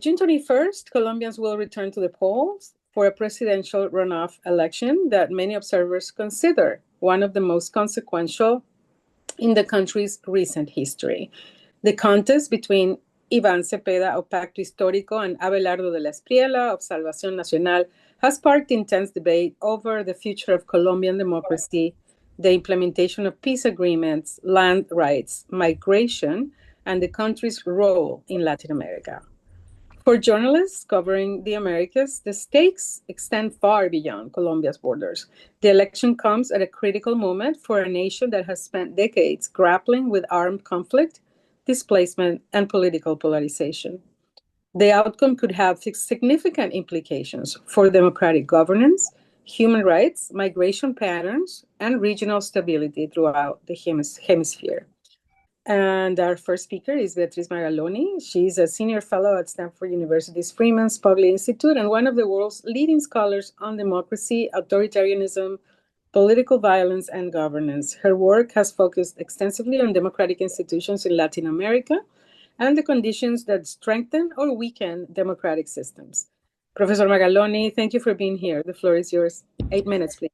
June 21st, Colombians will return to the polls for a presidential runoff election that many observers consider one of the most consequential in the country's recent history. The contest between Iván Cepeda of Pacto Histórico and Abelardo de la Espriella of Salvación Nacional has sparked intense debate over the future of Colombian democracy, the implementation of peace agreements, land rights, migration, and the country's role in Latin America. For journalists covering the Americas, the stakes extend far beyond Colombia's borders. The election comes at a critical moment for a nation that has spent decades grappling with armed conflict, displacement, and political polarization. The outcome could have significant implications for democratic governance, human rights, migration patterns, and regional stability throughout the hemisphere. And our first speaker is Beatriz Magaloni. She's a senior fellow at Stanford University's Freeman's Public Institute and one of the world's leading scholars on democracy, authoritarianism, political violence, and governance. Her work has focused extensively on democratic institutions in Latin America and the conditions that strengthen or weaken democratic systems. Professor Magaloni, thank you for being here. The floor is yours. 8 minutes, please.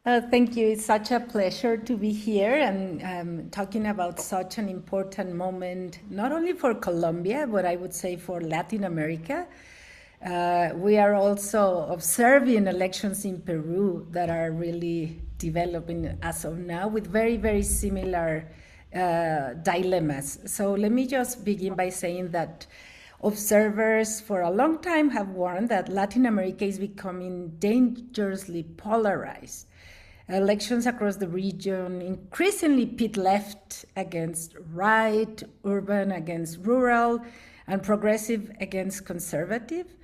Thank you. It's such a pleasure to be here and talking about such an important moment, not only for Colombia, but I would say for Latin America. We are also observing elections in Peru that are really developing as of now with very, very similar dilemmas. So let me just begin by saying that observers for a long time have warned that Latin America is becoming dangerously polarized. Elections across the region increasingly pit left against right, urban against rural, and progressive against conservative.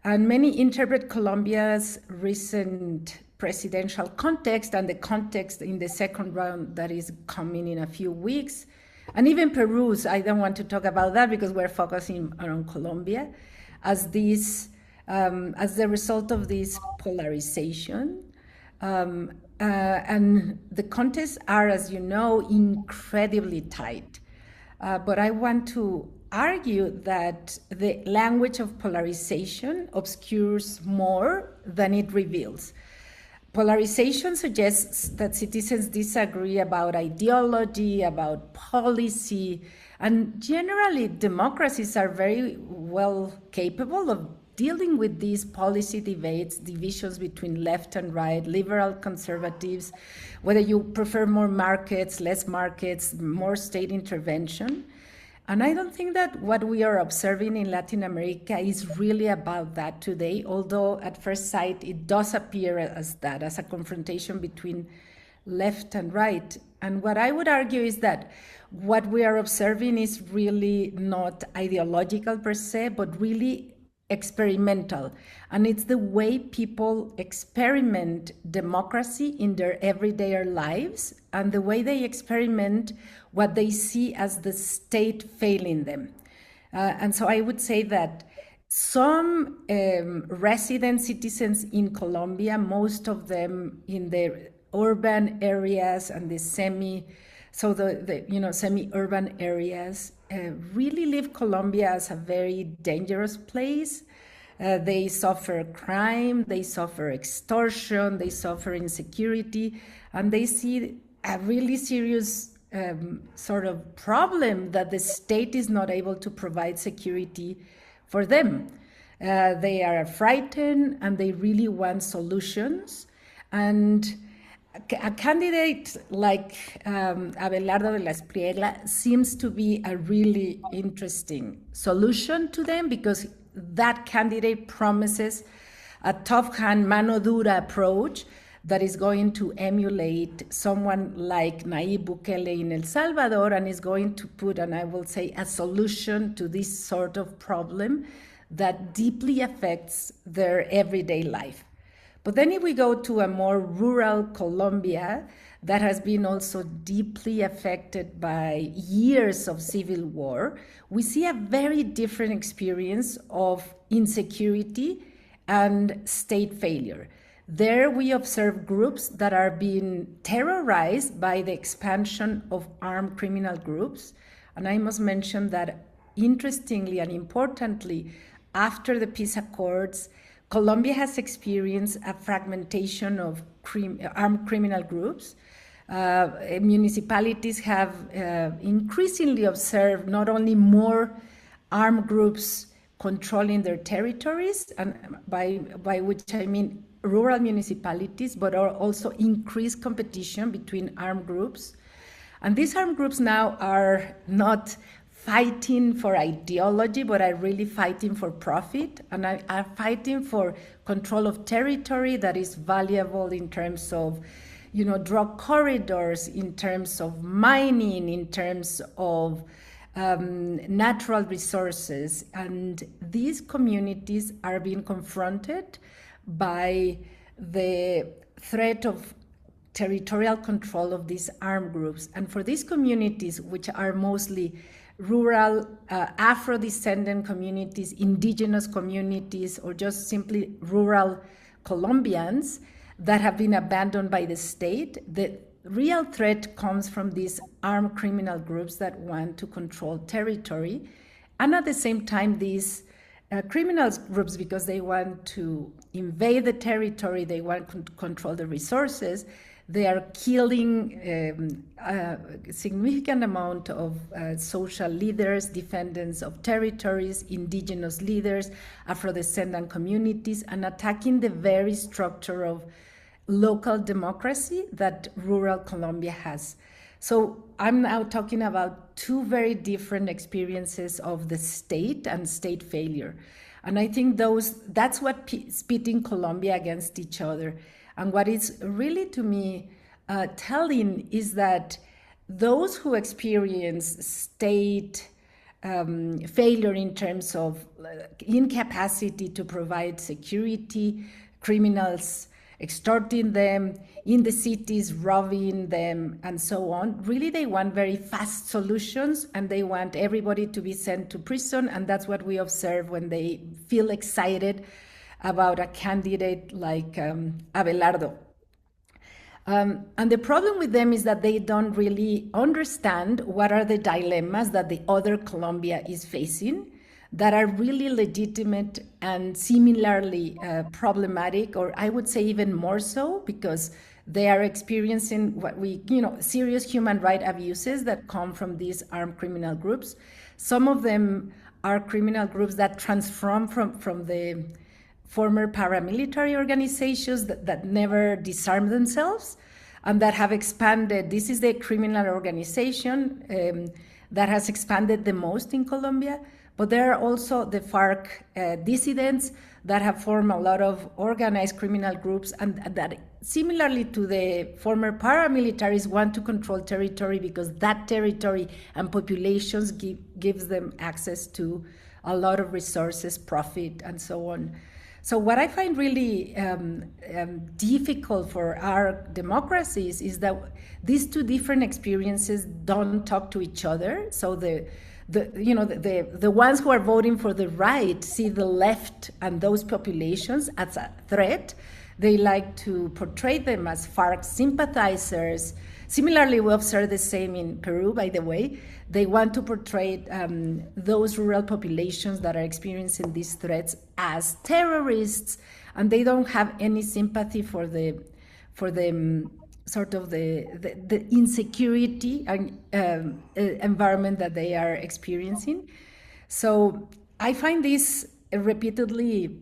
And many interpret Colombia's recent presidential context and the context in the second round that is coming in a few weeks. And even Peru's, I don't want to talk about that because we're focusing on Colombia, as the result of this polarization. And the contests are, as you know, incredibly tight. But I want to argue that the language of polarization obscures more than it reveals. Polarization suggests that citizens disagree about ideology, about policy, and generally democracies are very well capable of dealing with these policy debates, divisions between left and right, liberal, conservatives, whether you prefer more markets, less markets, more state intervention. And I don't think that what we are observing in Latin America is really about that today, although at first sight it does appear as that, as a confrontation between left and right. And what I would argue is that what we are observing is really not ideological per se, but really experimental. And it's the way people experiment democracy in their everyday lives and the way they experiment what they see as the state failing them. And so I would say that some resident citizens in Colombia, most of them in the urban areas and the semi-urban areas, really live Colombia as a very dangerous place. They suffer crime, they suffer extortion, they suffer insecurity, and they see a really serious sort of problem that the state is not able to provide security for them. They are frightened and they really want solutions. And a candidate like Abelardo de la Espriella seems to be a really interesting solution to them, because that candidate promises a tough-hand, mano dura approach that is going to emulate someone like Nayib Bukele in El Salvador, and is going to put, and I will say, a solution to this sort of problem that deeply affects their everyday life. But then if we go to a more rural Colombia that has been also deeply affected by years of civil war, we see a very different experience of insecurity and state failure. There we observe groups that are being terrorized by the expansion of armed criminal groups. And I must mention that interestingly and importantly, after the peace accords, Colombia has experienced a fragmentation of armed criminal groups. Municipalities have increasingly observed not only more armed groups controlling their territories, and by which I mean rural municipalities, but also increased competition between armed groups. And these armed groups now are not fighting for ideology, but are really fighting for profit, and are fighting for control of territory that is valuable in terms of, drug corridors, in terms of mining, in terms of natural resources. And these communities are being confronted by the threat of territorial control of these armed groups. And for these communities, which are mostly rural, Afro-descendant communities, indigenous communities, or just simply rural Colombians that have been abandoned by the state, the real threat comes from these armed criminal groups that want to control territory. And at the same time, these criminal groups, because they want to invade the territory, they want to control the resources, they are killing a significant amount of social leaders, defendants of territories, indigenous leaders, Afro-descendant communities, and attacking the very structure of local democracy that rural Colombia has. So I'm now talking about two very different experiences of the state and state failure. And I think that's what is pitting Colombia against each other. And what is really, to me, telling is that those who experience state failure in terms of incapacity to provide security, criminals extorting them in the cities, robbing them, and so on, really they want very fast solutions, and they want everybody to be sent to prison. And that's what we observe when they feel excited about a candidate like Abelardo. And the problem with them is that they don't really understand what are the dilemmas that the other Colombia is facing that are really legitimate and similarly problematic, or I would say even more so, because they are experiencing what serious human rights abuses that come from these armed criminal groups. Some of them are criminal groups that transform from the former paramilitary organizations that never disarmed themselves and that have expanded. This is the criminal organization that has expanded the most in Colombia, but there are also the FARC dissidents that have formed a lot of organized criminal groups, and that, similarly to the former paramilitaries, want to control territory because that territory and populations gives them access to a lot of resources, profit, and so on. So what I find really difficult for our democracies is that these two different experiences don't talk to each other. So the ones who are voting for the right see the left and those populations as a threat. They like to portray them as FARC sympathizers. Similarly, we observe the same in Peru, by the way. They want to portray those rural populations that are experiencing these threats as terrorists, and they don't have any sympathy for the sort of the insecurity and environment that they are experiencing. So I find this repeatedly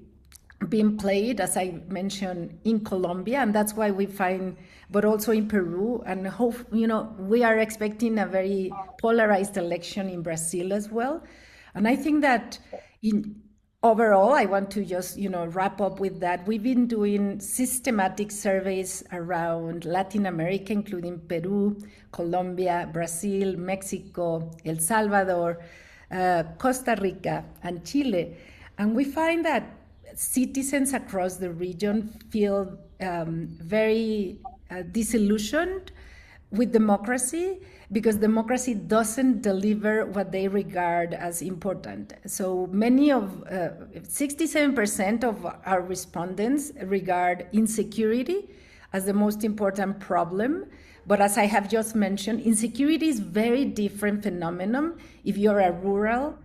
being played, as I mentioned, in Colombia, and that's why we find, but also in Peru, and we are expecting a very polarized election in Brazil as well. And I think that overall, I want to just wrap up with that. We've been doing systematic surveys around Latin America, including Peru, Colombia, Brazil, Mexico, El Salvador, Costa Rica, and Chile, and we find that citizens across the region feel very disillusioned with democracy, because democracy doesn't deliver what they regard as important. So many of 67% of our respondents regard insecurity as the most important problem. But as I have just mentioned, insecurity is very different phenomenon if you're a rural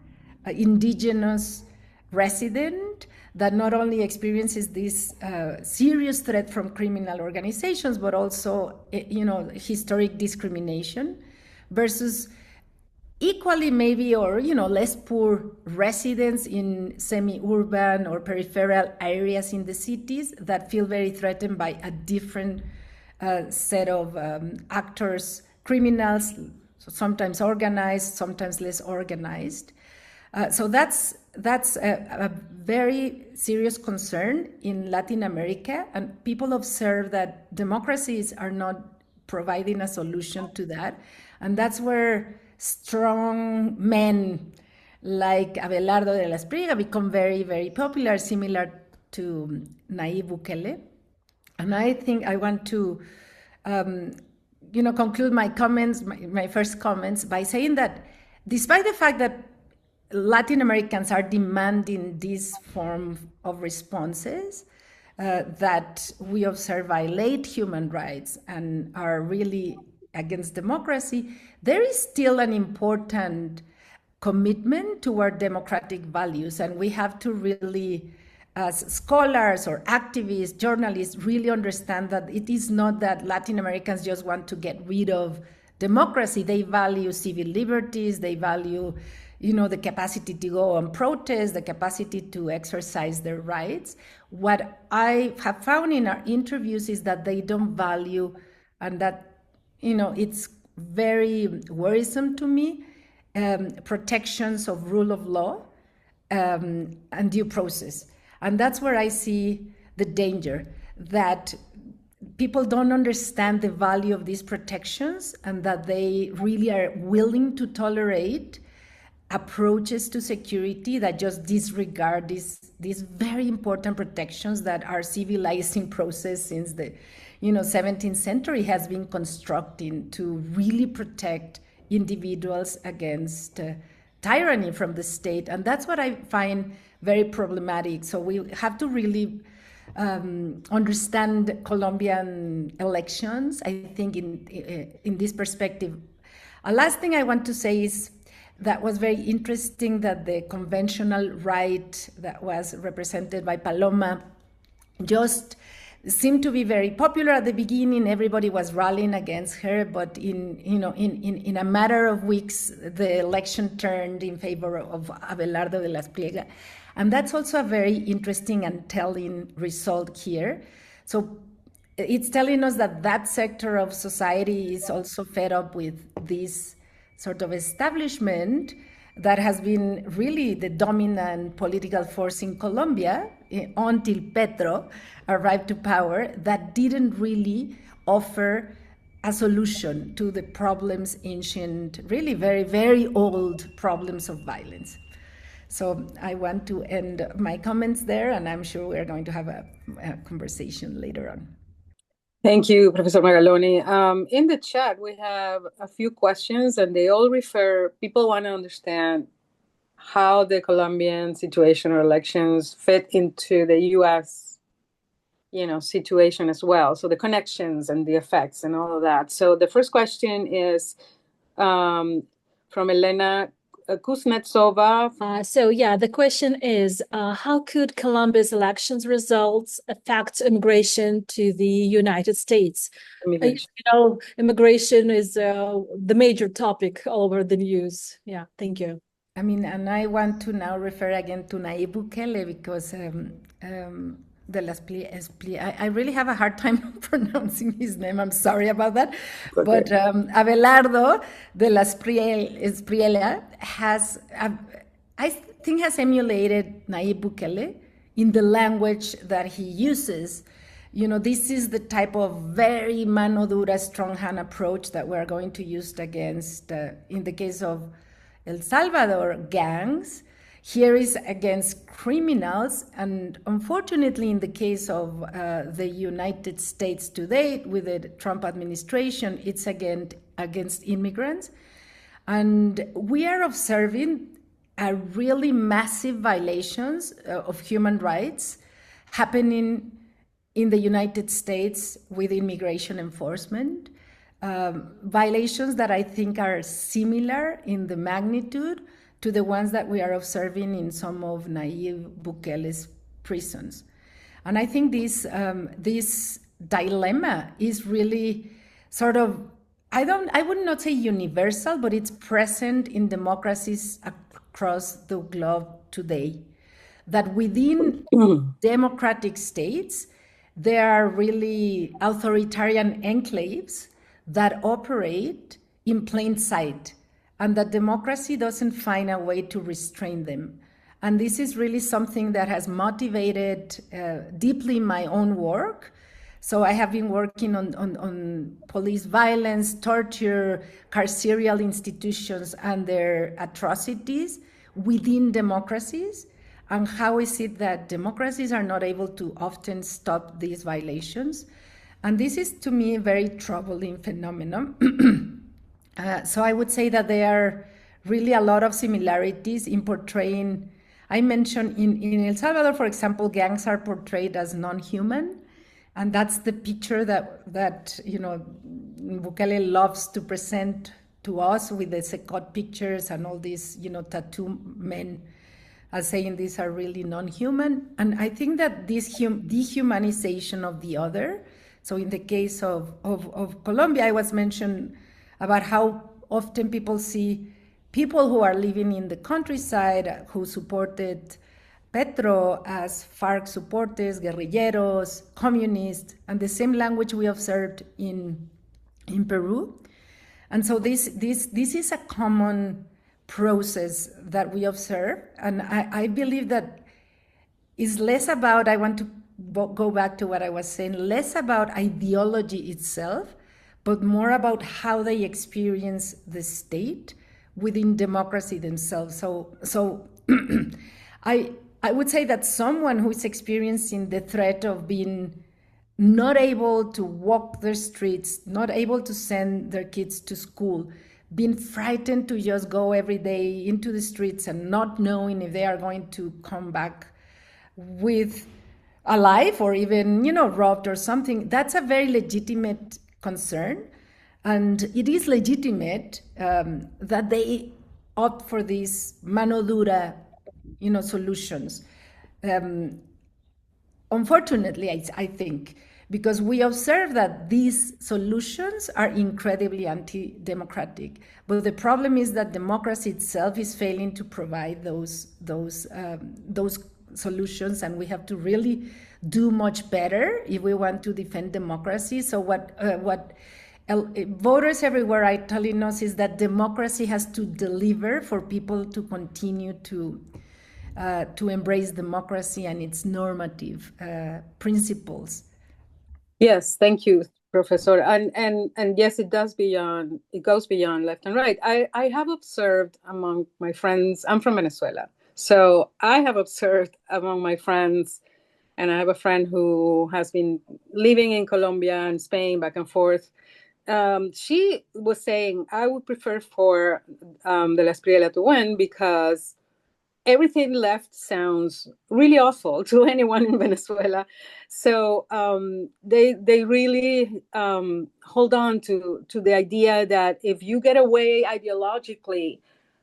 indigenous resident that not only experiences this serious threat from criminal organizations, but also, historic discrimination, versus equally maybe, or less poor residents in semi-urban or peripheral areas in the cities that feel very threatened by a different set of actors, criminals, so sometimes organized, sometimes less organized. So that's a very serious concern in Latin America, and people observe that democracies are not providing a solution to that, and that's where strong men like Abelardo de la Espriella become very, very popular, similar to Nayib Bukele. And I think I want to, conclude my comments, my first comments, by saying that despite the fact that Latin Americans are demanding this form of responses that we observe violate human rights and are really against democracy, there is still an important commitment toward democratic values. And we have to really, as scholars or activists, journalists, really understand that it is not that Latin Americans just want to get rid of democracy. They value civil liberties, they value the capacity to go on protest, the capacity to exercise their rights. What I have found in our interviews is that they don't value, and that, it's very worrisome to me, protections of rule of law and due process. And that's where I see the danger, that people don't understand the value of these protections and that they really are willing to tolerate approaches to security that just disregard these very important protections that our civilizing process since the 17th century has been constructing to really protect individuals against tyranny from the state. And that's what I find very problematic. So we have to really understand Colombian elections, I think, in this perspective. A last thing I want to say is that was very interesting that the conventional right that was represented by Paloma just seemed to be very popular at the beginning. Everybody was rallying against her, but in a matter of weeks, the election turned in favor of Abelardo de la Espriella. And that's also a very interesting and telling result here. So it's telling us that that sector of society is also fed up with this sort of establishment that has been really the dominant political force in Colombia until Petro arrived to power, that didn't really offer a solution to the problems, ancient, really very, very old problems of violence. So I want to end my comments there, and I'm sure we're going to have a conversation later on. Thank you, Professor Magaloni. In the chat, we have a few questions, and they all people want to understand how the Colombian situation or elections fit into the U.S., situation as well. So the connections and the effects and all of that. So the first question is from Elena Kuznetsova. The question is, how could Colombia's elections results affect immigration to the United States? Immigration is the major topic all over the news. Yeah, thank you. I mean, and I want to now refer again to Nayib Bukele because I really have a hard time pronouncing his name. I'm sorry about that. Okay. But Abelardo de la Espriella has emulated Nayib Bukele in the language that he uses. This is the type of very mano dura, strong hand approach that we're going to use against, in the case of El Salvador, gangs. Here is against criminals, and unfortunately, in the case of the United States today, with the Trump administration, it's against immigrants. And we are observing a really massive violations of human rights happening in the United States with immigration enforcement. Violations that I think are similar in the magnitude to the ones that we are observing in some of Nayib Bukele's prisons. And I think this dilemma is really sort of, I would not say universal, but it's present in democracies across the globe today. That within democratic states, there are really authoritarian enclaves that operate in plain sight, and that democracy doesn't find a way to restrain them. And this is really something that has motivated deeply my own work. So I have been working on police violence, torture, carceral institutions, and their atrocities within democracies. And how is it that democracies are not able to often stop these violations? And this is, to me, a very troubling phenomenon. So I would say that there are really a lot of similarities in portraying. I mentioned in El Salvador, for example, gangs are portrayed as non-human. And that's the picture that Bukele loves to present to us with the Secot pictures and all these, tattoo men as saying these are really non-human. And I think that this dehumanization of the other, so in the case of Colombia, I was mentioned about how often people see people who are living in the countryside who supported Petro as FARC supporters, guerrilleros, communists, and the same language we observed in Peru. And so this is a common process that we observe. And I believe that is less about, I want to go back to what I was saying, less about ideology itself, but more about how they experience the state within democracy themselves. So I would say that someone who is experiencing the threat of being not able to walk the streets, not able to send their kids to school, being frightened to just go every day into the streets and not knowing if they are going to come back with alive or even, robbed or something, that's a very legitimate concern. And it is legitimate that they opt for these mano dura, solutions. Unfortunately, I think, because we observe that these solutions are incredibly anti-democratic. But the problem is that democracy itself is failing to provide those solutions, and we have to really do much better if we want to defend democracy. So what voters everywhere are telling us is that democracy has to deliver for people to continue to embrace democracy and its normative principles. Yes, thank you, Professor. And yes, it goes beyond left and right. I have observed among my friends, I'm from Venezuela, so I have observed among my friends, and I have a friend who has been living in Colombia and Spain back and forth. She was saying, I would prefer for the Espriella to win because everything left sounds really awful to anyone in Venezuela. So they really hold on to the idea that if you get away ideologically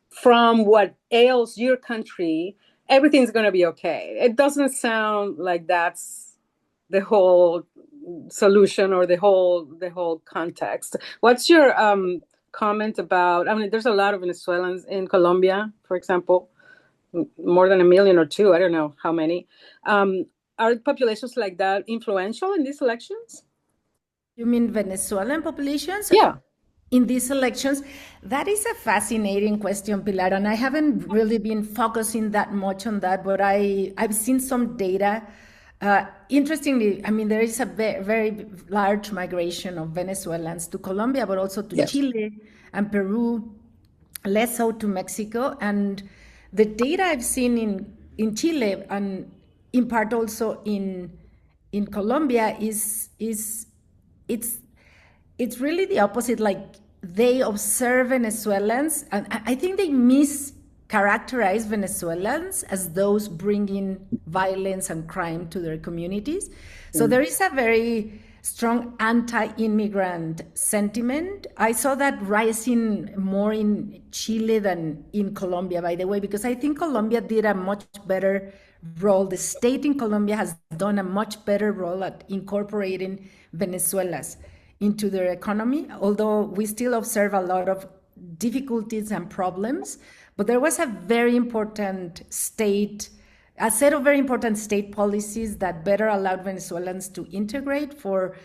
from what ails your country, everything's going to be okay. It doesn't sound like that's the whole solution or the whole context. What's your comment about, there's a lot of Venezuelans in Colombia, for example, more than 1 million or 2, I don't know how many. Are populations like that influential in these elections? You mean Venezuelan populations? Yeah. In these elections? That is a fascinating question, Pilar, and I haven't really been focusing that much on that, but I've seen some data. Interestingly, there is a very large migration of Venezuelans to Colombia, but also to Chile and Peru, less so to Mexico. And the data I've seen in Chile and in part also in Colombia is it's really the opposite. Like, they observe Venezuelans, and I think they mischaracterize Venezuelans as those bringing violence and crime to their communities. So there is a very strong anti-immigrant sentiment. I saw that rising more in Chile than in Colombia, by the way, because I think Colombia did a much better role. The state in Colombia has done a much better role at incorporating Venezuelans into their economy, although we still observe a lot of difficulties and problems. But there was a set of very important state policies that better allowed Venezuelans to integrate for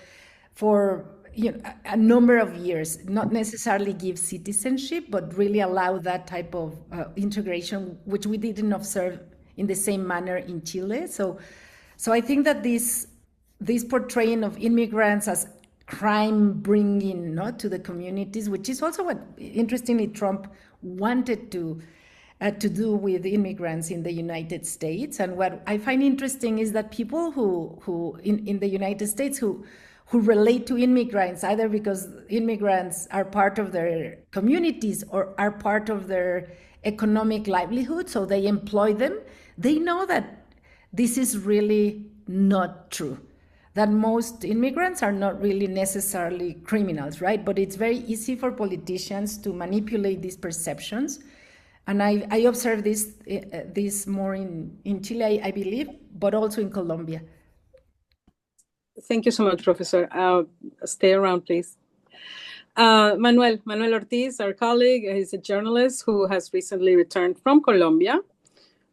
a number of years, not necessarily give citizenship, but really allow that type of integration, which we didn't observe in the same manner in Chile. So I think that this portraying of immigrants as crime bringing to the communities, which is also what, interestingly, Trump wanted to do with immigrants in the United States. And what I find interesting is that people who in the United States who relate to immigrants, either because immigrants are part of their communities or are part of their economic livelihood, so they employ them, they know that this is really not true, that most immigrants are not really necessarily criminals, right? But it's very easy for politicians to manipulate these perceptions. And I observed this more in Chile, I believe, but also in Colombia. Thank you so much, Professor. Stay around, please. Manuel Ortiz, our colleague, he's a journalist who has recently returned from Colombia,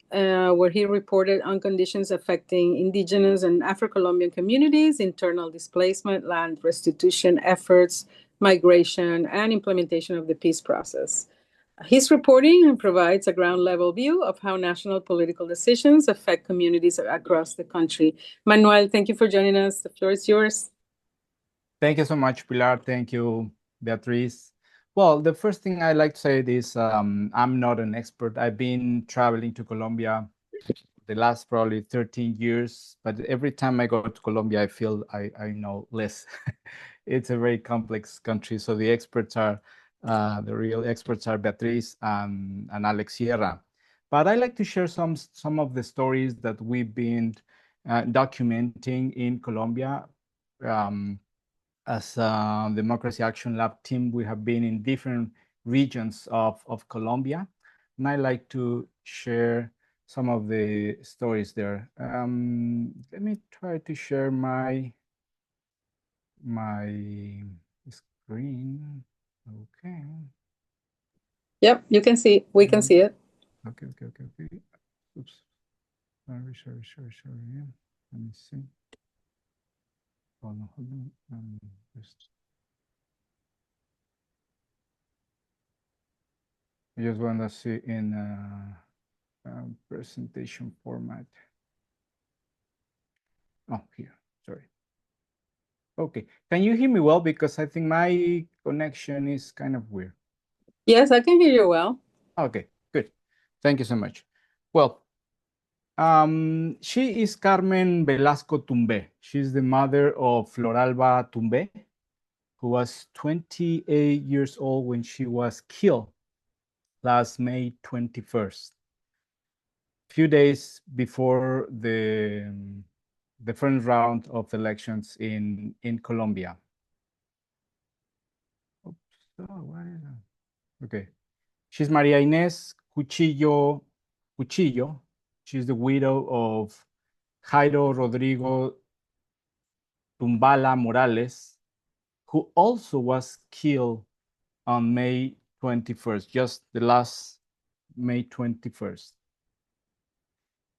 where he reported on conditions affecting indigenous and Afro-Colombian communities, internal displacement, land restitution efforts, migration, and implementation of the peace process. His reporting provides a ground-level view of how national political decisions affect communities across the country. Manuel, thank you for joining us. The floor is yours. Thank you so much, Pilar. Thank you, Beatriz. Well, the first thing I like to say is I'm not an expert. I've been traveling to Colombia the last probably 13 years, but every time I go to Colombia, I feel I know less. It's a very complex country, so the experts are the real experts are Beatriz and Alex Sierra. But I like to share some of the stories that we've been documenting in Colombia. As a Democracy Action Lab team, we have been in different regions of Colombia, and I like to share some of the stories there. Let me try to share my screen. Okay. Yep, you can see. We can see it. Okay. Oops. Sorry. Yeah. Let me see. Hold on. I just want to see in presentation format. Oh, here. Sorry. Okay. Can you hear me well? Because I think my connection is kind of weird. Yes, I can hear you well. Okay, good. Thank you so much. Well, she is Carmen Velasco Tumbe. She's the mother of Floralba Tumbe, who was 28 years old when she was killed last May 21st. A few days before the first round of elections in Colombia. Oops, what is that? Okay. She's Maria Inés Cuchillo. She's the widow of Jairo Rodrigo Tumbala Morales, who also was killed on May 21st, just the last May 21st.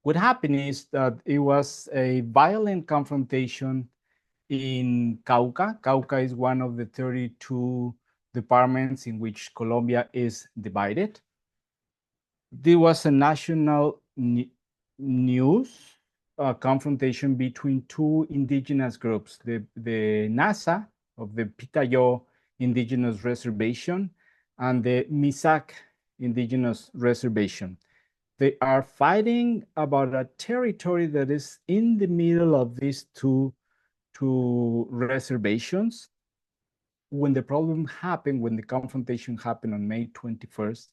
What happened is that it was a violent confrontation in Cauca. Cauca is one of the 32 departments in which Colombia is divided. There was a national news confrontation between two indigenous groups, the NASA of the Pitayo Indigenous Reservation and the Misak Indigenous Reservation. They are fighting about a territory that is in the middle of these two reservations. When the problem happened, when the confrontation happened on May 21st,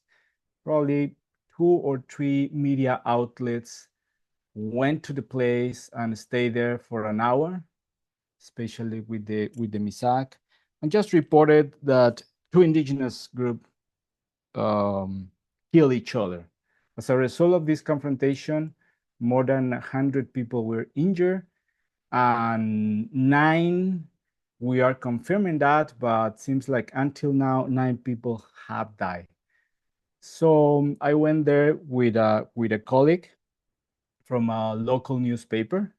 probably 2 or 3 media outlets went to the place and stayed there for an hour. especially with the Misak, and just reported that two indigenous groups killed each other. As a result of this confrontation, more than 100 people were injured, and 9, we are confirming that, but seems like until now 9 people have died. So I went there with a colleague from a local newspaper,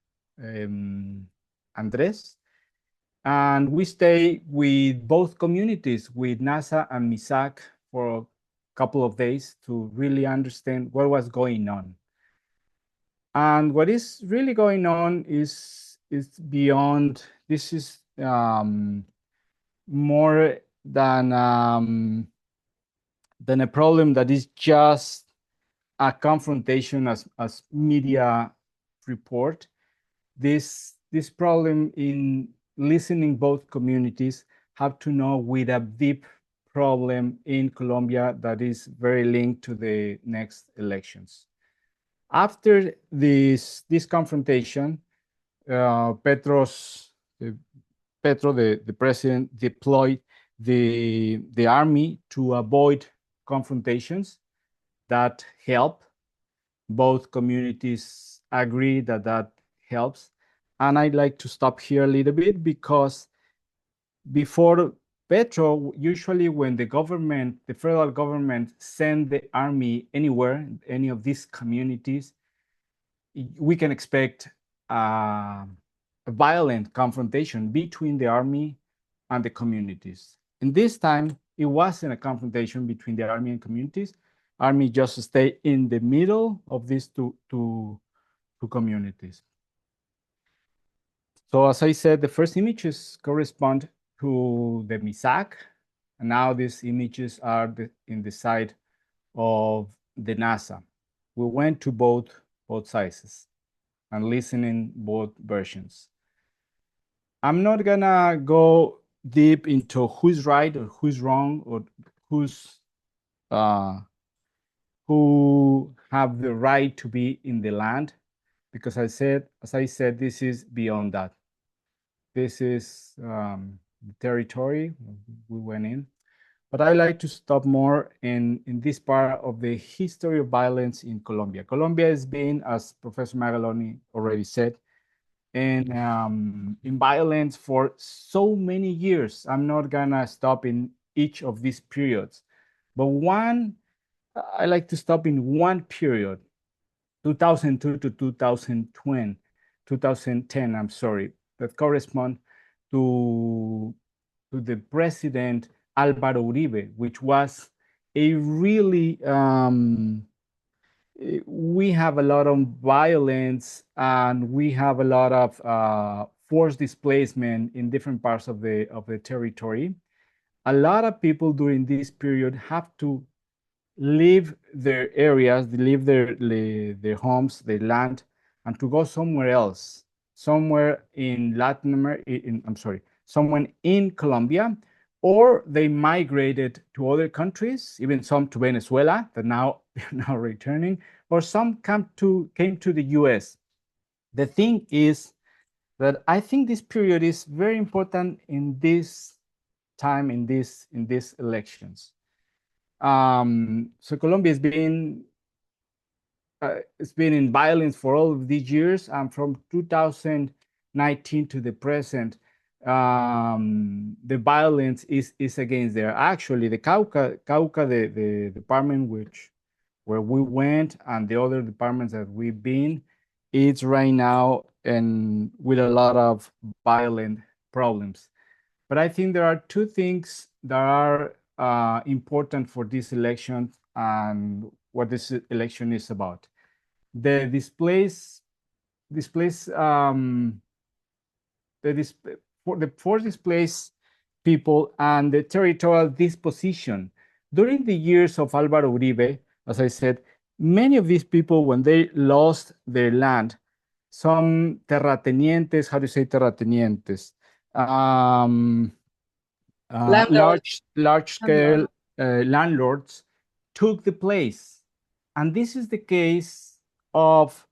Andres, and we stay with both communities, with Nasa and Misak, for a couple of days to really understand what was going on. And what is really going on is beyond. This is more than a problem that is just a confrontation as media report. This problem in listening both communities have to know with a deep problem in Colombia that is very linked to the next elections. After this confrontation, Petro, the president, deployed the army to avoid confrontations. That help. Both communities agree that helps. And I'd like to stop here a little bit, because before Petro, usually when the federal government send the army anywhere, any of these communities, we can expect a violent confrontation between the army and the communities. And this time, it wasn't a confrontation between the army and communities. Army just stay in the middle of these two communities. So as I said, the first images correspond to the Misak, and now these images are in the side of the NASA. We went to both sizes and listening both versions. I'm not gonna go deep into who's right or who's wrong, or who have the right to be in the land, because as I said, this is beyond that. This is the territory we went in. But I like to stop more in this part of the history of violence in Colombia. Colombia has been, as Professor Magaloni already said, in violence for so many years. I'm not gonna stop in each of these periods, but I like to stop in one period, 2002 to 2010, I'm sorry, that correspond to the president Álvaro Uribe, which was a really, we have a lot of violence, and we have a lot of forced displacement in different parts of the territory. A lot of people during this period have to leave their areas, they leave their homes, their land, and to go somewhere else, somewhere in Latin America, somewhere in Colombia, or they migrated to other countries, even some to Venezuela that now returning, or some came to the US. The thing is that I think this period is very important in this time, in these elections. So Colombia has been it's been in violence for all of these years, and from 2019 to the present, the violence is against there. Actually, the Cauca, the department where we went, and the other departments that we've been, it's right now and with a lot of violent problems. But I think there are two things that are important for this election and what this election is about. The forced displaced people and the territorial disposition. During the years of Álvaro Uribe, as I said, many of these people, when they lost their land, some terratenientes, how do you say terratenientes? Large scale landlords took the place. And this is the case of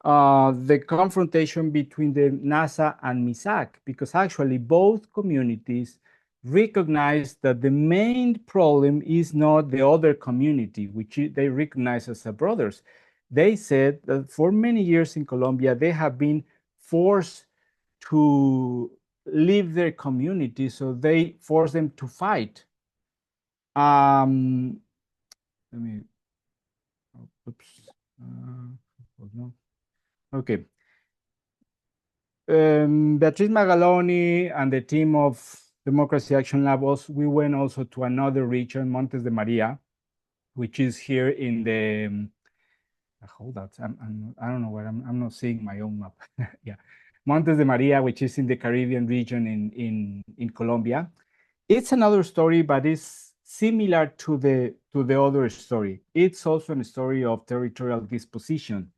the confrontation between the NASA and MISAC, because actually both communities recognize that the main problem is not the other community, which they recognize as brothers. They said that for many years in Colombia, they have been forced to leave their community, so they force them to fight. Let me, oops, no. Okay. Beatriz Magaloni and the team of Democracy Action Lab, we went also to another region, Montes de Maria, which is here in the, hold that, I don't know where, I'm not seeing my own map. Yeah. Montes de Maria, which is in the Caribbean region in Colombia. It's another story, but it's similar to the other story. It's also a story of territorial disposition.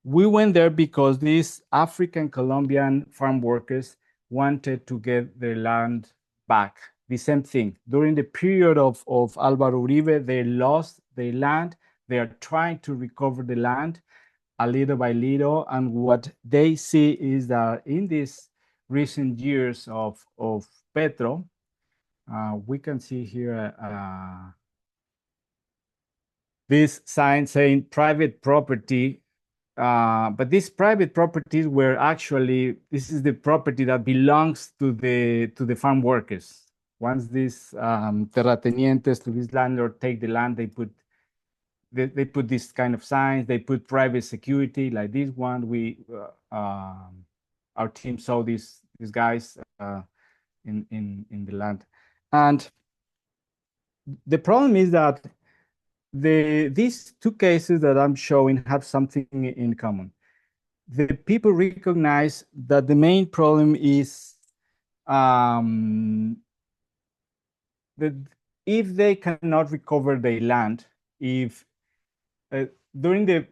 We went there because these African Colombian farm workers wanted to get their land back. The same thing. During the period of Álvaro Uribe, they lost their land. They are trying to recover the land a little by little. And what they see is that in these recent years of Petro, we can see here this sign saying private property. But these private properties were actually, this is the property that belongs to the farm workers. Once these terratenientes, to this landlord, take the land, they put this kind of signs. They put private security like this one. Our team saw these guys in the land, and the problem is that these two cases that I'm showing have something in common. The people recognize that the main problem is that if they cannot recover their land, if during the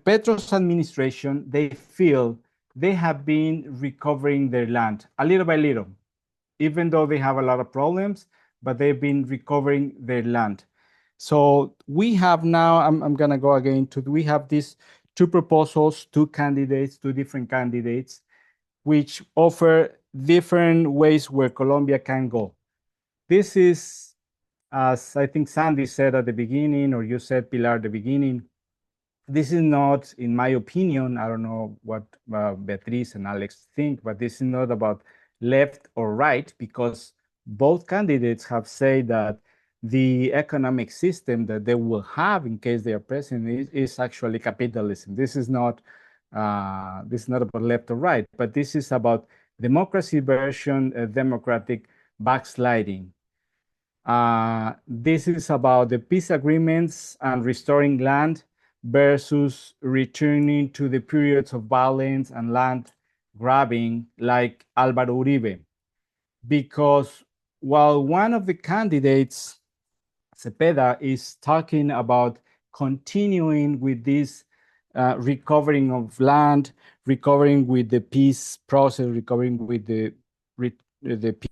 Petro's administration, they feel they have been recovering their land a little by little, even though they have a lot of problems, but they've been recovering their land. So we have now, I'm gonna go again to, we have these two proposals, two different candidates, which offer different ways where Colombia can go. This is, as I think Sandy said at the beginning, or you said, Pilar, at the beginning, this is not, in my opinion, I don't know what Beatriz and Alex think, but this is not about left or right, because both candidates have said that the economic system that they will have in case they are president is actually capitalism. This is not about left or right, but this is about democracy version democratic backsliding. This is about the peace agreements and restoring land versus returning to the periods of violence and land grabbing like Álvaro Uribe. Because while one of the candidates, Cepeda, is talking about continuing with this recovering of land, recovering with the peace process, recovering with the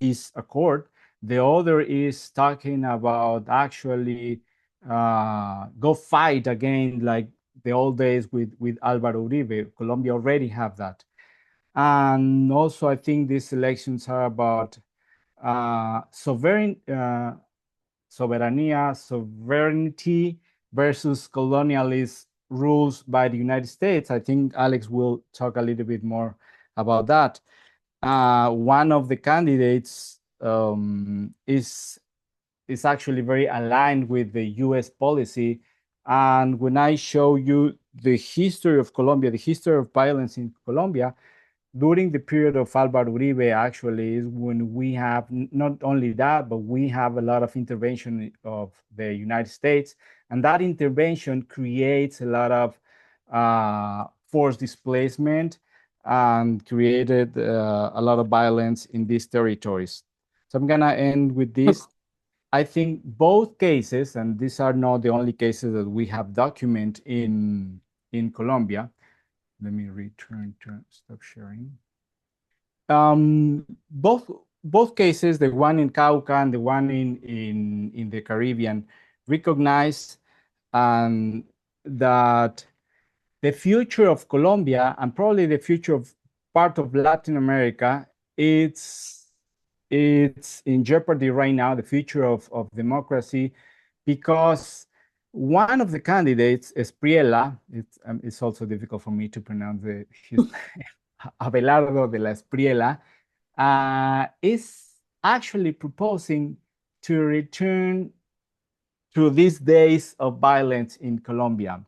peace accord, the other is talking about actually go fight again like the old days with Álvaro Uribe. Colombia already have that. And also I think these elections are about sovereignty versus colonialist rules by the United States. I think Alex will talk a little bit more about that. One of the candidates is actually very aligned with the US policy. And when I show you the history of Colombia, the history of violence in Colombia, during the period of Álvaro Uribe, actually, is when we have not only that, but we have a lot of intervention of the United States. And that intervention creates a lot of forced displacement and created a lot of violence in these territories. So I'm going to end with this. I think both cases, and these are not the only cases that we have documented in Colombia. Let me return to stop sharing. Both cases, the one in Cauca and the one in the Caribbean, recognize that the future of Colombia and probably the future of part of Latin America, it's in jeopardy right now, the future of democracy, because one of the candidates, Espriella, it's also difficult for me to pronounce his Abelardo de la Espriella, is actually proposing to return to these days of violence in Colombia.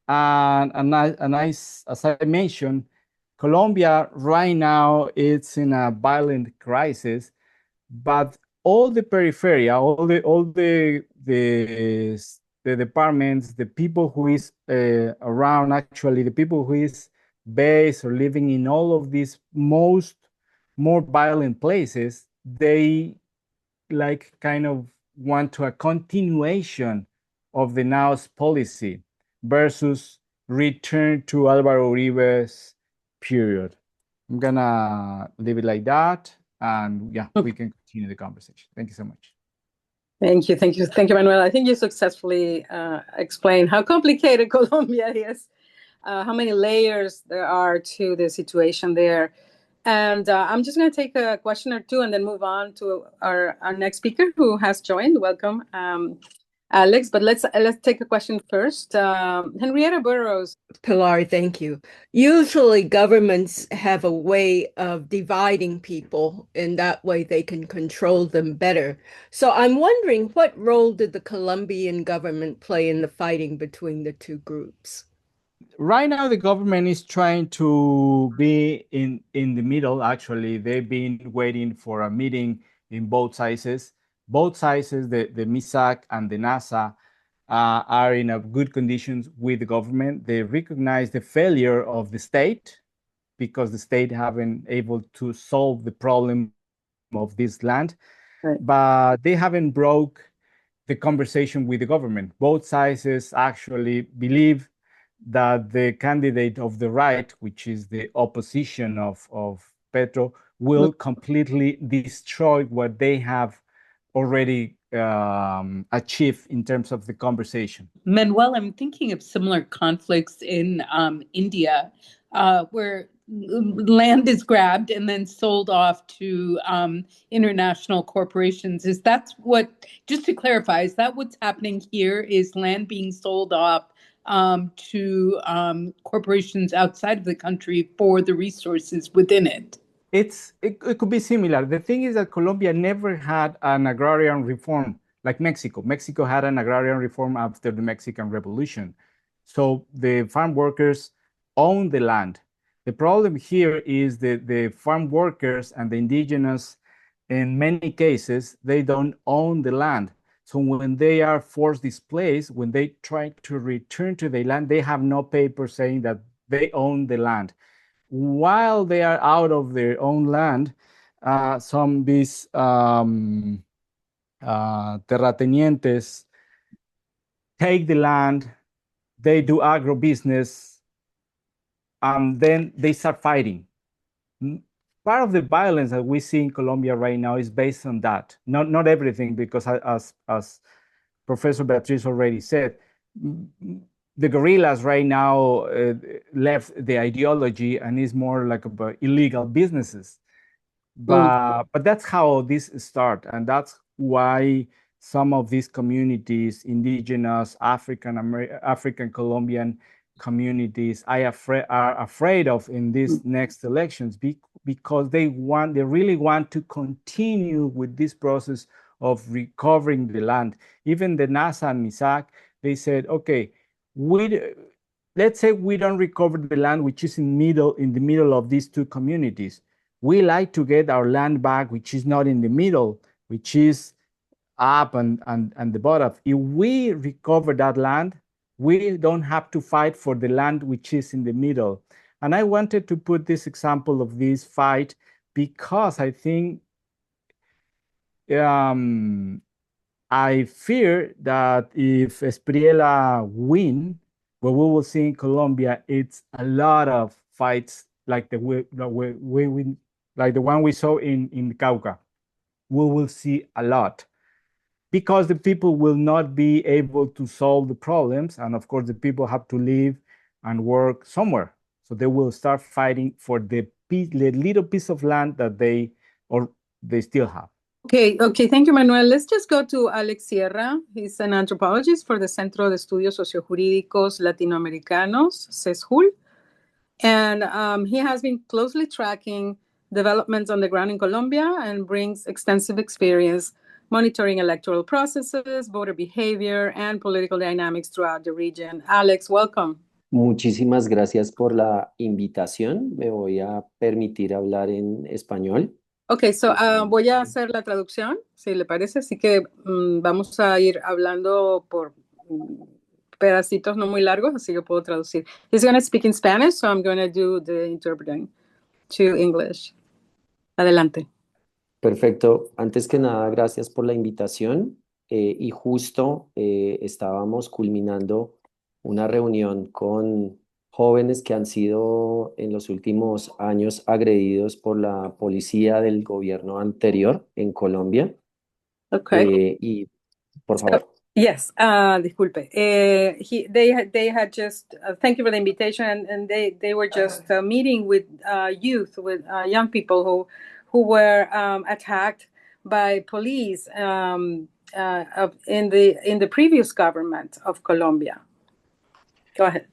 As I mentioned, Colombia right now it's in a violent crisis, but all the periphery, all the departments, the people who is around, actually the people who is based or living in all of these more violent places, they like kind of want to a continuation of the now's policy versus return to Álvaro Uribe's period. I'm gonna leave it like that, and yeah, we can continue the conversation. Thank you so much. Thank you, Manuel. I think you successfully explained how complicated Colombia is, how many layers there are to the situation there. And I'm just going to take a question or two and then move on to our next speaker who has joined. Welcome, Alex. But let's take a question first. Henrietta Burrows. Pilar, thank you. Usually governments have a way of dividing people, and that way they can control them better. So I'm wondering, what role did the Colombian government play in the fighting between the two groups? Right now, the government is trying to be in the middle. Actually, they've been waiting for a meeting in both sides. Both sides, the MISAC and the NASA, are in a good conditions with the government. They recognize the failure of the state because the state haven't able to solve the problem of this land, right. But they haven't broke the conversation with the government. Both sides actually believe that the candidate of the right, which is the opposition of Petro, will completely destroy what they have already achieved in terms of the conversation. Manuel, I'm thinking of similar conflicts in India, where land is grabbed and then sold off to international corporations. Is that what, just to clarify, is that what's happening here? Is land being sold off to corporations outside of the country for the resources within it? It could be similar. The thing is that Colombia never had an agrarian reform like Mexico. Mexico had an agrarian reform after the Mexican Revolution. So the farm workers own the land. The problem here is that the farm workers and the indigenous, in many cases, they don't own the land. So when they are forced displaced, when they try to return to the land, they have no paper saying that they own the land. While they are out of their own land, some these terratenientes take the land, they do agribusiness, and then they start fighting. Part of the violence that we see in Colombia right now is based on that. Not everything, because as Professor Beatriz already said, the guerrillas right now left the ideology and is more like about illegal businesses. But that's how this start, and that's why some of these communities, indigenous, African Colombian communities, are afraid of in these next elections, because they really want to continue with this process of recovering the land. Even the NASA and MISAC, they said, okay, let's say we don't recover the land which is in the middle of these two communities. We like to get our land back, which is not in the middle, which is up and the bottom. If we recover that land, we don't have to fight for the land which is in the middle. And I wanted to put this example of this fight because I think I fear that if Espriella win, what we will see in Colombia, it's a lot of fights like the one we saw in Cauca. We will see a lot, because the people will not be able to solve the problems. And of course, the people have to live and work somewhere. So they will start fighting for the little piece of land that they still have. Okay, thank you, Manuel. Let's just go to Alex Sierra. He's an anthropologist for the Centro de Estudios Sociojurídicos Latinoamericanos, CESJUL. And he has been closely tracking developments on the ground in Colombia and brings extensive experience monitoring electoral processes, voter behavior, and political dynamics throughout the region. Alex, welcome. Muchísimas gracias por la invitación. Me voy a permitir hablar en español. Okay, so voy a hacer la traducción, si le parece. Así que vamos a ir hablando por pedacitos no muy largos, así que puedo traducir. He's going to speak in Spanish, so I'm going to do the interpreting to English. Adelante. Perfecto. Antes que nada, gracias por la invitación. Y justo estábamos culminando una reunión con jóvenes que han sido en los últimos años agredidos por la policía del gobierno anterior en Colombia. Okay. Y por favor. Yes, disculpe. They had just thank you for the invitation, and they were just meeting with youth, with young people who were attacked by police in the previous government of Colombia. Go ahead.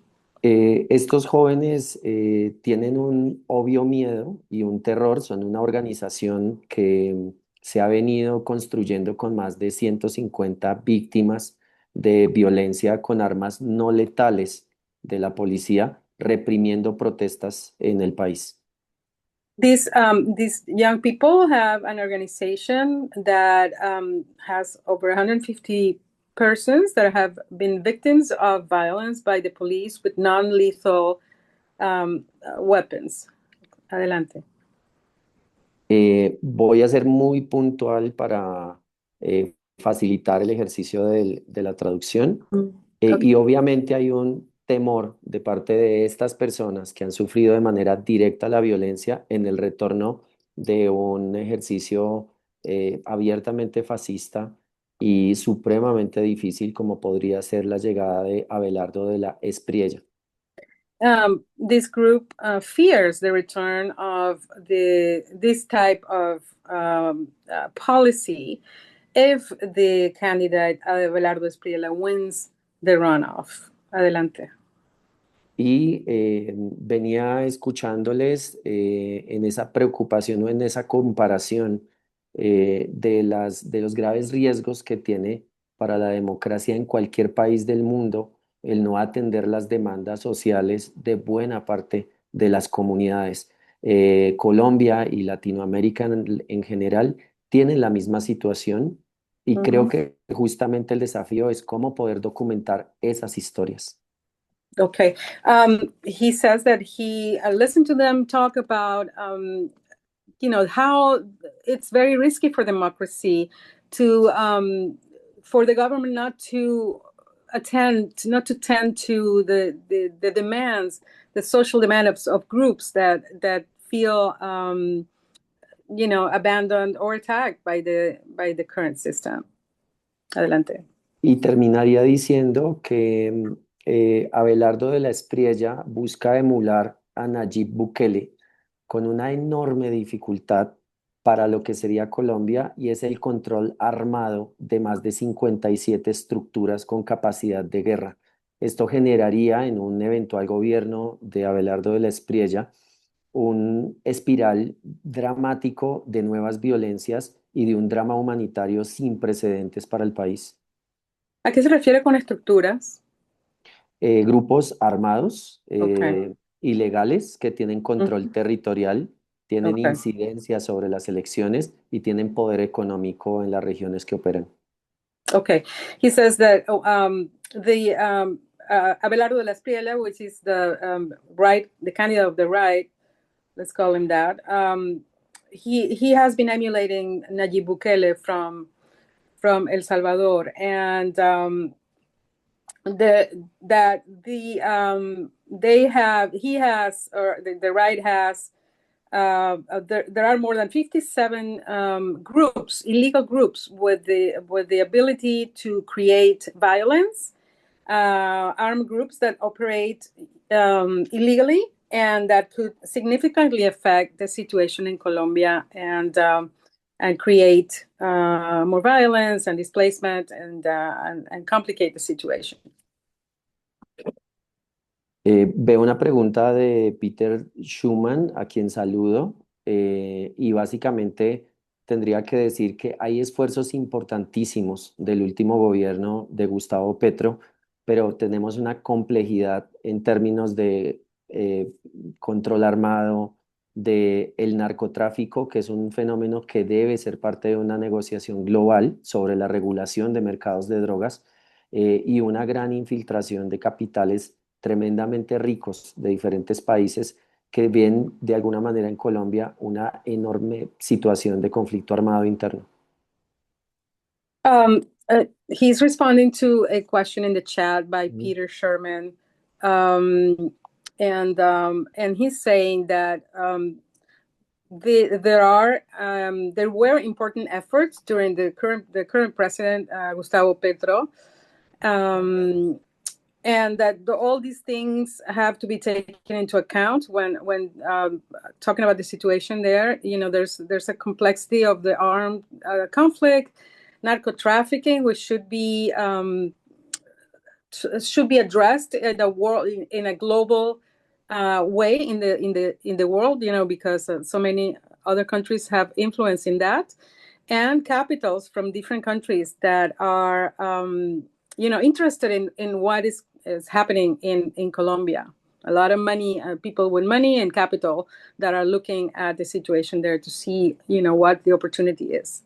Estos jóvenes tienen un obvio miedo y un terror. Son una organización que se ha venido construyendo con más de 150 víctimas de violencia con armas no letales de la policía, reprimiendo protestas en el país. These young people have an organization that has over 150 persons that have been victims of violence by the police with non-lethal weapons. Adelante. Voy a ser muy puntual para facilitar el ejercicio de la traducción. Okay. Y obviamente hay un temor de parte de estas personas que han sufrido de manera directa la violencia en el retorno de un ejercicio abiertamente fascista y supremamente difícil como podría ser la llegada de Abelardo de la Espriella. This group fears the return of this type of policy if the candidate Abelardo Espriella wins the runoff. Adelante. Y venía escuchándoles en esa preocupación o en esa comparación de los graves riesgos que tiene para la democracia en cualquier país del mundo el no atender las demandas sociales de buena parte de las comunidades. Colombia y Latinoamérica en general tienen la misma situación y creo que justamente el desafío es cómo poder documentar esas historias. Okay. He says that he listened to them talk about, how it's very risky for democracy to, for the government not to tend to the demands, the social demands of groups that feel, abandoned or attacked by the current system. Adelante. Y terminaría diciendo que Abelardo de la Espriella busca emular a Nayib Bukele con una enorme dificultad para lo que sería Colombia, y es el control armado de más de 57 estructuras con capacidad de guerra. Esto generaría en un eventual gobierno de Abelardo de la Espriella un espiral dramático de nuevas violencias y de un drama humanitario sin precedentes para el país. ¿A qué se refiere con estructuras? Grupos armados Okay. ilegales que tienen control territorial, tienen incidencia sobre las elecciones y tienen poder económico en las regiones que operan. Okay, he says that Abelardo de la Espriella, which is the right, the candidate of the right, let's call him that. He has been emulating Nayib Bukele from El Salvador, and the right has. There are more than 57 groups, illegal groups, with the ability to create violence armed groups that operate illegally and that could significantly affect the situation in Colombia and create more violence and displacement and complicate the situation. Veo una pregunta de Peter Schumann, a quien saludo, y básicamente tendría que decir que hay esfuerzos importantísimos del último gobierno de Gustavo Petro, pero tenemos una complejidad en términos de control armado, de el narcotráfico, que es un fenómeno que debe ser parte de una negociación global sobre la regulación de mercados de drogas, y una gran infiltración de capitales tremendamente ricos de diferentes países que ven de alguna manera en Colombia una enorme situación de conflicto armado interno. He's responding to a question in the chat by Peter Sherman, and he's saying that there were important efforts during the current president Gustavo Petro, and that all these things have to be taken into account when talking about the situation there. You know, there's a complexity of the armed conflict, narco trafficking, which should be addressed in the world in a global way in the world. You know, because so many other countries have influence in that, and capitals from different countries that are interested in what is happening in Colombia. A lot of money, people with money and capital that are looking at the situation there to see, what the opportunity is.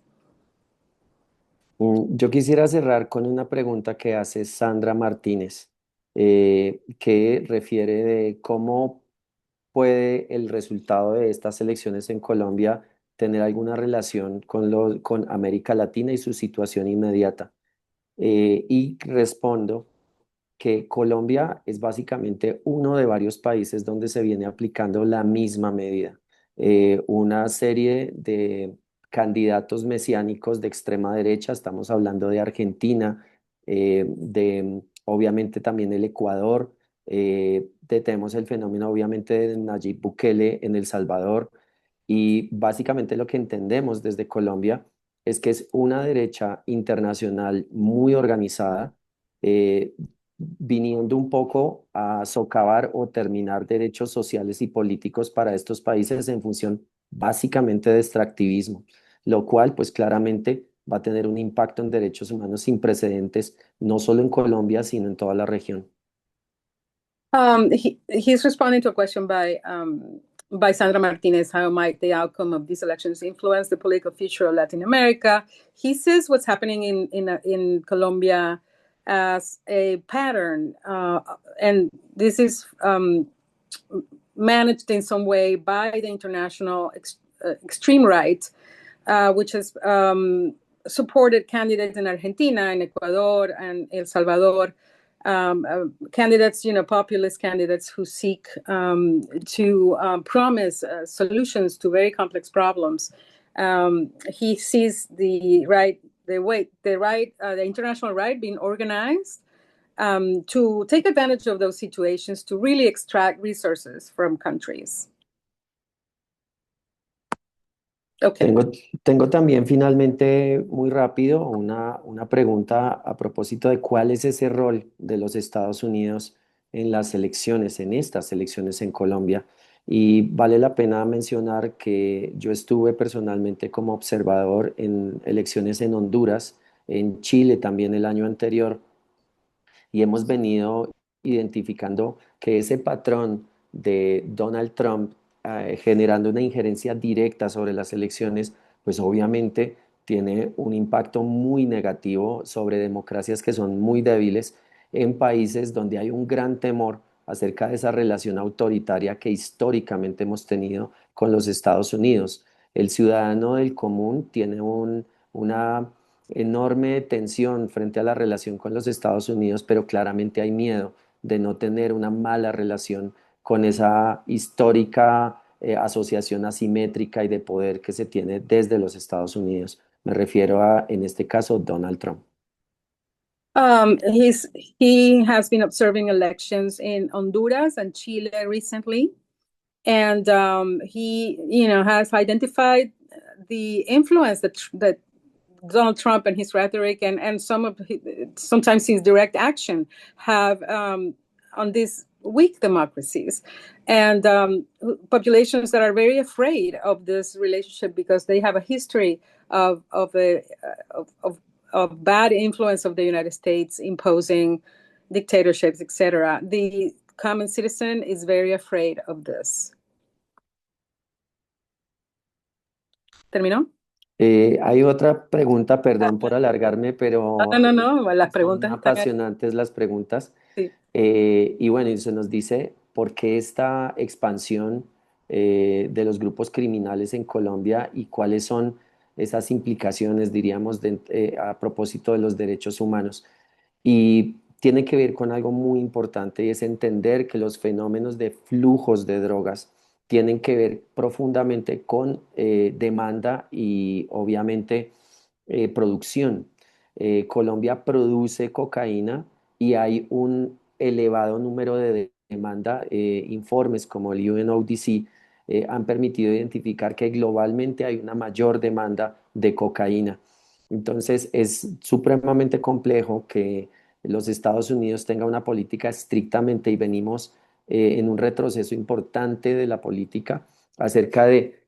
Yo quisiera cerrar con una pregunta que hace Sandra Martínez, que refiere de cómo puede el resultado de estas elecciones en Colombia tener alguna relación con América Latina y su situación inmediata. Y respondo que Colombia es básicamente uno de varios países donde se viene aplicando la misma medida. Una serie de candidatos mesiánicos de extrema derecha, estamos hablando de Argentina, de obviamente también el Ecuador, tenemos el fenómeno obviamente de Nayib Bukele en El Salvador, y básicamente lo que entendemos desde Colombia es que es una derecha internacional muy organizada, viniendo un poco a socavar o terminar derechos sociales y políticos para estos países en función básicamente de extractivismo, lo cual pues claramente va a tener un impacto en derechos humanos sin precedentes, no solo en Colombia, sino en toda la región. He's responding to a question by Sandra Martinez. How might the outcome of these elections influence the political future of Latin America? He says what's happening in Colombia as a pattern, and this is managed in some way by the international extreme right, which has supported candidates in Argentina, in Ecuador, and El Salvador. Candidates, populist candidates who seek to promise solutions to very complex problems. He sees the international right being organized to take advantage of those situations to really extract resources from countries. Okay. Tengo también finalmente muy rápido una pregunta a propósito de cuál es ese rol de los Estados Unidos en las elecciones, en estas elecciones en Colombia. Y vale la pena mencionar que yo estuve personalmente como observador en elecciones en Honduras, en Chile también el año anterior, y hemos venido identificando que ese patrón de Donald Trump generando una injerencia directa sobre las elecciones, pues obviamente tiene un impacto muy negativo sobre democracias que son muy débiles en países donde hay un gran temor acerca de esa relación autoritaria que históricamente hemos tenido con los Estados Unidos. El ciudadano del común tiene una enorme tensión frente a la relación con los Estados Unidos, pero claramente hay miedo de no tener una mala relación con esa histórica asociación asimétrica y de poder que se tiene desde los Estados Unidos. Me refiero a, en este caso, Donald Trump. He has been observing elections in Honduras and Chile recently, and he, has identified the influence that Donald Trump and his rhetoric and sometimes his direct action have on these weak democracies, and populations that are very afraid of this relationship because they have a history of bad influence of the United States imposing dictatorships, etc. The common citizen is very afraid of this. ¿Terminó? Hay otra pregunta, perdón por alargarme, pero No, las son preguntas están ahí. apasionantes las preguntas. Sí. Y bueno, y se nos dice por qué esta expansión de los grupos criminales en Colombia y cuáles son esas implicaciones, diríamos, a propósito de los derechos humanos. Y tiene que ver con algo muy importante y es entender que los fenómenos de flujos de drogas tienen que ver profundamente con demanda y obviamente producción. Colombia produce cocaína y hay un elevado número de demanda. Informes como el UNODC han permitido identificar que globalmente hay una mayor demanda de cocaína. Entonces es supremamente complejo que los Estados Unidos tengan una política estrictamente y venimos en un retroceso importante de la política acerca de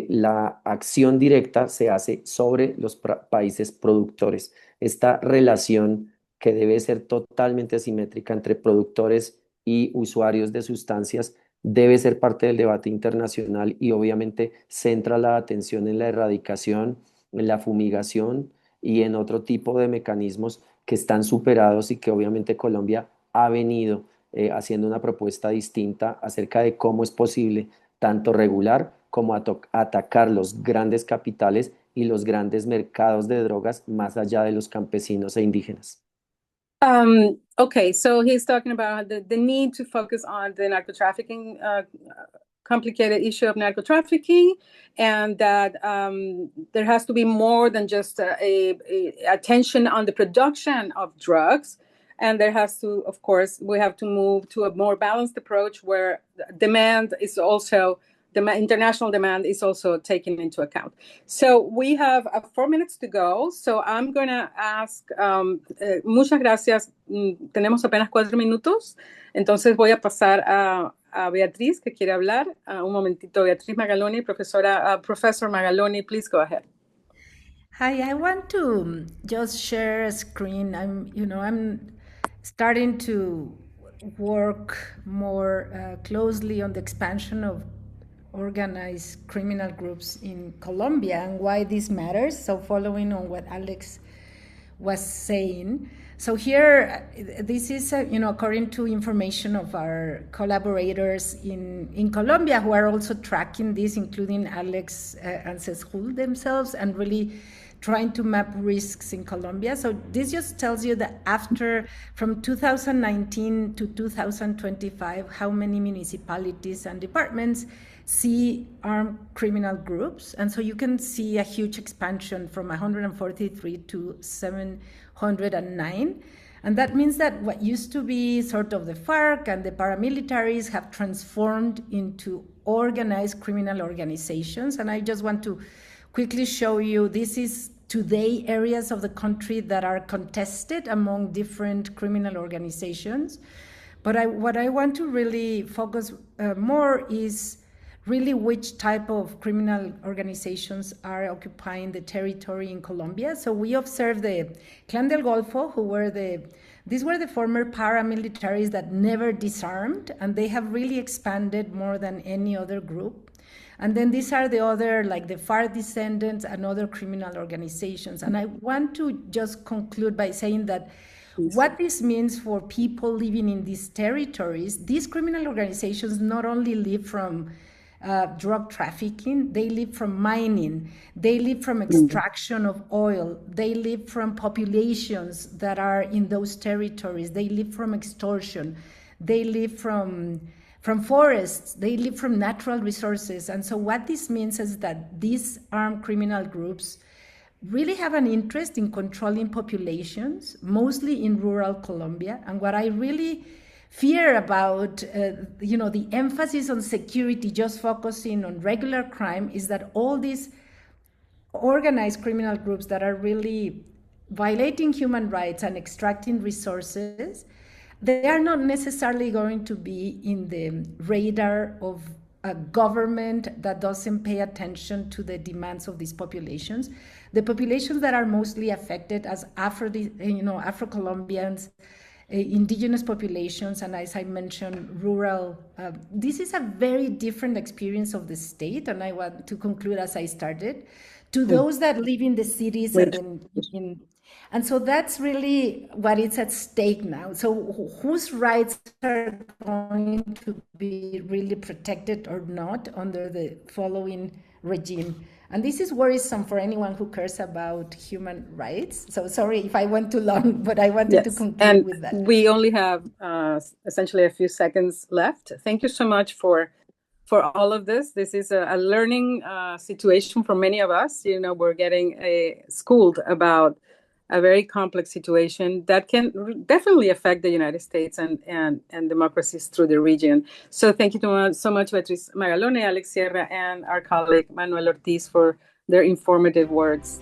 la acción directa se hace sobre los países productores. Esta relación que debe ser totalmente asimétrica entre productores y usuarios de sustancias debe ser parte del debate internacional y obviamente centra la atención en la erradicación, en la fumigación y en otro tipo de mecanismos que están superados y que obviamente Colombia ha venido haciendo una propuesta distinta acerca de cómo es posible tanto regular como atacar los grandes capitales y los grandes mercados de drogas más allá de los campesinos e indígenas. Okay, so he's talking about the need to focus on the narco trafficking, complicated issue of narco trafficking, and that there has to be more than just a attention on the production of drugs. And there has to, of course, we have to move to a more balanced approach where demand is also, international demand is also taken into account. So we have 4 minutes to go. So I'm going to ask, muchas gracias. Tenemos apenas 4 minutos. Entonces voy a pasar a Beatriz, que quiere hablar. Un momentito, Beatriz Magaloni, Professor Magaloni, please go ahead. Hi, I want to just share a screen. I'm starting to work more closely on the expansion of organized criminal groups in Colombia and why this matters. So following on what Alex was saying. So here, this is, according to information of our collaborators in Colombia who are also tracking this, including Alex and Cezhul themselves, and really trying to map risks in Colombia. So this just tells you that from 2019 to 2025, how many municipalities and departments see armed criminal groups. And so you can see a huge expansion from 143 to 709. And that means that what used to be sort of the FARC and the paramilitaries have transformed into organized criminal organizations. And I just want to quickly show you, this is today areas of the country that are contested among different criminal organizations. But what I want to really focus more is really which type of criminal organizations are occupying the territory in Colombia. So we observed the Clan del Golfo, these were the former paramilitaries that never disarmed, and they have really expanded more than any other group. And then these are the other, like the FARC descendants and other criminal organizations. And I want to just conclude by saying that what this means for people living in these territories, these criminal organizations not only live from drug trafficking, they live from mining, they live from extraction of oil, they live from populations that are in those territories, they live from extortion, they live from forests, they live from natural resources. And so what this means is that these armed criminal groups really have an interest in controlling populations, mostly in rural Colombia. And what I really fear about, the emphasis on security, just focusing on regular crime, is that all these organized criminal groups that are really violating human rights and extracting resources, they are not necessarily going to be in the radar of a government that doesn't pay attention to the demands of these populations. The populations that are mostly affected as Afro-Colombians, indigenous populations, and as I mentioned, rural. This is a very different experience of the state, and I want to conclude as I started, to those that live in the cities and so that's really what is at stake now. So whose rights are going to be really protected or not under the following regime? And this is worrisome for anyone who cares about human rights. So sorry if I went too long, but I wanted to conclude with that. We only have essentially a few seconds left. Thank you so much for all of this. This is a learning situation for many of us. We're getting schooled about a very complex situation that can definitely affect the United States and democracies through the region. So thank you so much, Beatriz Magaloni, Alex Sierra, and our colleague Manuel Ortiz for their informative words.